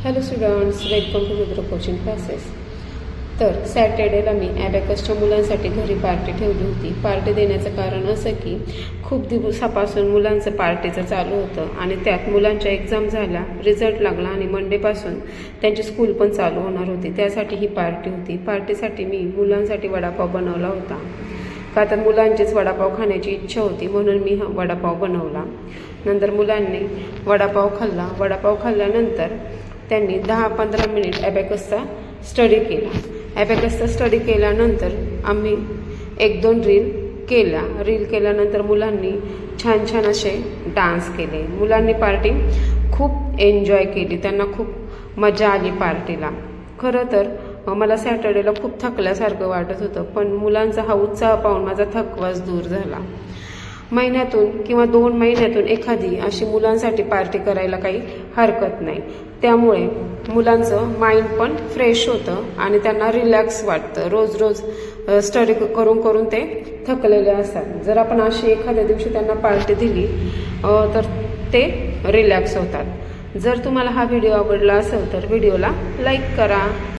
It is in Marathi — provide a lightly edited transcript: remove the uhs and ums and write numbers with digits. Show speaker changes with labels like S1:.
S1: Hello students, welcome to Rudra coaching classes. तर सॅटर्डेला मी ॲबॅकसच्या मुलांसाठी घरी पार्टी ठेवली होती. पार्टी देण्याचं कारण असं की खूप दिवसापासून मुलांचं पार्टीचं चालू होतं आणि त्यात मुलांच्या एक्झाम झाल्या, रिझल्ट लागला आणि मंडेपासून त्यांची स्कूल पण चालू होणार होती. त्यासाठी ही पार्टी होती. पार्टीसाठी मी मुलांसाठी वडापाव बनवला होता, का तर मुलांचीच वडापाव खाण्याची इच्छा होती म्हणून मी हा वडापाव बनवला. नंतर मुलांनी वडापाव खाल्ला. वडापाव खाल्ल्यानंतर त्यांनी 10-15 मिनिट ॲबॅकसचा स्टडी केला. ॲबॅकसचा स्टडी केल्यानंतर आम्ही 1-2 रील केल्यानंतर मुलांनी छान छान असे डान्स केले. मुलांनी पार्टी खूप एन्जॉय केली. त्यांना खूप मजा आली पार्टीला. खरं तर मला सॅटर्डेला खूप थकल्यासारखं वाटत होतं, पण मुलांचा हा उत्साह पाहून माझा थकवाच दूर झाला. महिन्यातून किंवा 2 महिन्यातून एखादी अशी मुलांसाठी पार्टी करायला काही हरकत नाही. त्यामुळे मुलांचं माइंड पण फ्रेश होतं आणि त्यांना रिलॅक्स वाटतं. रोज स्टडी करून ते थकलेले असतात. जर आपण अशी एखाद्या दिवशी त्यांना पार्टी दिली तर ते रिलॅक्स होतात. जर तुम्हाला हा व्हिडिओ आवडला असेल तर व्हिडिओला लाईक करा.